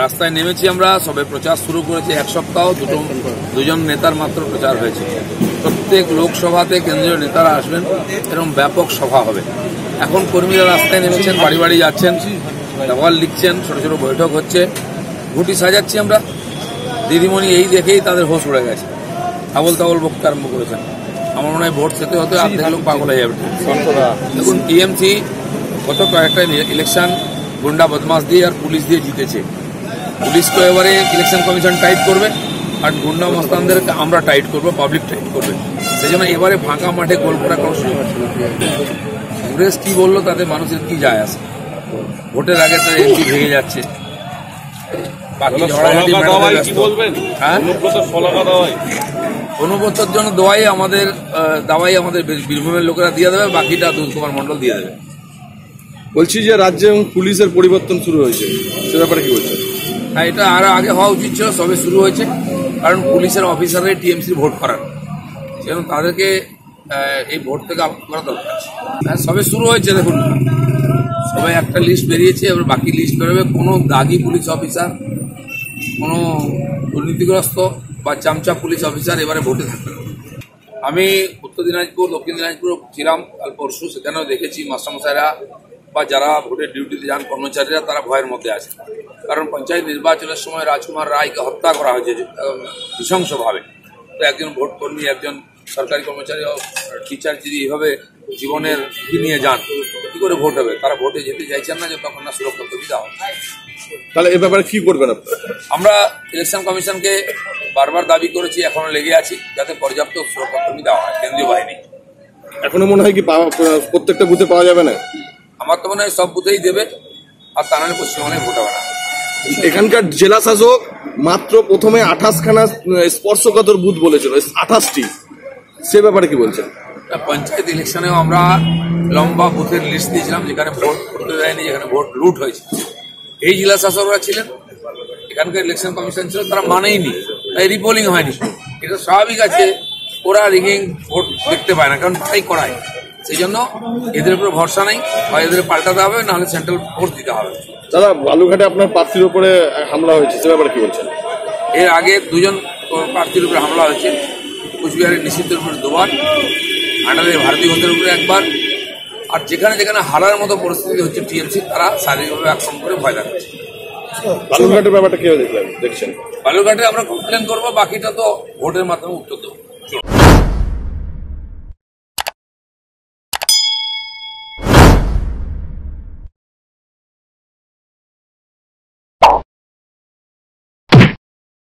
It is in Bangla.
রাস্তায় নেমেছি আমরা, সবে প্রচার শুরু করেছি। এক সপ্তাহ দুজন নেতার মাত্র প্রচার হয়েছে। প্রত্যেক লোকসভাতে কেন্দ্রীয় নেতারা আসবেন, এরকম ব্যাপক সভা হবে। এখন কর্মীরা রাস্তায় নেমেছেন, বাড়ি বাড়ি যাচ্ছেন, দেওয়াল লিখছেন, ছোট ছোট বৈঠক হচ্ছে, ঘুঁটি সাজাচ্ছি আমরা। দিদিমণি এই দেখেই তাদের হোশ উড়ে গেছে, আবল তাবল বকতে আরম্ভ করেছেন। আমার মনে হয় ভোট সেতে হতে অর্ধেক লোক পাগল হয়ে যাবে। দেখুন, টিএমসি গত কয়েকটা ইলেকশন গুন্ডা বদমাশ দিয়ে আর পুলিশ দিয়ে জিতেছে। পুলিশকে এবারে ইলেকশন কমিশন টাইট করবে, আর গুন্ডা মস্তানদেরকে আমরা টাইট করবো, পাবলিক টাইট করবে। সেই জন্য এবারে ফাঁকা মাঠে গোল করা কোনো সুযোগ আছে। কংগ্রেস কি বললো তাতে মানুষের কি যায় আসে? ভোটের আগে তার এমপি ভেঙে যাচ্ছে। অনুব্রতর জন্য দাওয়াই আমাদের বীরভূমের লোকেরা দিয়ে দেবে, বাকিটা দুধ কুমার মন্ডল দিয়ে দেবে। বলছি যে রাজ্যে পুলিশের পরিবর্তন শুরু হয়েছে, সে ব্যাপারে কি বলছেন? হ্যাঁ, এটা আরো আগে হওয়া উচিত ছিল, সবে শুরু হয়েছে। কারণ পুলিশের অফিসাররাই টিএমসির ভোট করান, সেজন্য তাদেরকে এই ভোট থেকে আউট করা দরকার। হ্যাঁ, সবে শুরু হয়েছে। দেখুন, সবাই একটা লিস্ট বেরিয়েছে, এবার বাকি লিস্ট বেরোবে। কোনো দাগি পুলিশ অফিসার, কোনো দুর্নীতিগ্রস্ত বা চামচা পুলিশ অফিসার এবারে ভোটে থাকবে না। আমি উত্তর দিনাজপুর, দক্ষিণ দিনাজপুর ছিলাম কাল পরশু, সেখানেও দেখেছি মাস্টারমশাইরা বা যারা ভোটের ডিউটিতে যান কর্মচারীরা, তারা ভয়ের মধ্যে আছে। কারণ পঞ্চায়েত নির্বাচনের সময় রাজকুমার রায়কে হত্যা করা হয়েছে নৃশংসভাবে। তো একজন ভোট কর্মী, একজন সরকারি কর্মচারী, টিচার যদি এইভাবে জীবনের ঝুঁকি নিয়ে যান, কি করে ভোট হবে? তারা ভোটে যেতে চাইছেন না যতক্ষণ না সুরক্ষা সুবিধা হবে। তাহলে এ ব্যাপারে কি করবেন আপনারা? আমরা ইলেকশন কমিশনকে বারবার দাবি করেছি, এখনো লেগে আছি, যাতে পর্যাপ্ত সুরক্ষা কর্মী দেওয়া হয় কেন্দ্রীয় বাহিনী। এখনো মনে হয় কি প্রত্যেকটা বুথে পাওয়া যাবে না? আমার তো মনে হয় সব বুথেই দেবে, আর তা নাহলে পশ্চিমবঙ্গে ভোট হবে না। এখানকার জেলা শাসক মাত্র প্রথমে 28খানা স্পর্শকাতর বুথ বলেছিল, 28টি, সে ব্যাপারে কি বলছেন? পঞ্চায়েত ইলেকশনেও আমরা লম্বা বুথের লিস্ট দিয়েছিলাম, যেখানে ভোট করতে দেয়নি, যেখানে ভোট লুট হয়েছে। এই জেলা শাসকরা ছিলেন, এখানকার ইলেকশন কমিশন ছিল, তারা মানেইনি, তাই রিপোলিং হয়নি। এটা স্বাভাবিক আছে, ওরা রিগিং ভোট দেখতে পায় না, কারণ তাই করায়। সেই জন্য এদের উপরে ভরসা নেই, হয় এদের পাল্টাতে হবে, নাহলে সেন্ট্রাল ফোর্স দিতে হবে। দাদা, বালুঘাটে আপনার প্রার্থীর উপরে হামলা হয়েছে, সে ব্যাপারে কি বলছেন? এর আগে দুজন প্রার্থীর উপরে হামলা হয়েছে, কুচবিহারের নিষিদ্ধের উপরে দুবার, আন্ডারে ভারতীয় হোটেলের উপরে একবার। আর যেখানে যেখানে হারার মতো পরিস্থিতি হচ্ছে টিএমসি, তারা শারীরিকভাবে আক্রমণ করে ভয় দেখাচ্ছে। বালুরঘাটের ব্যাপারটা কি দেখছেন? বালুরঘাটে আমরা কমপ্লেন করবো, বাকিটা তো ভোটের মাধ্যমে উত্তর দেবো।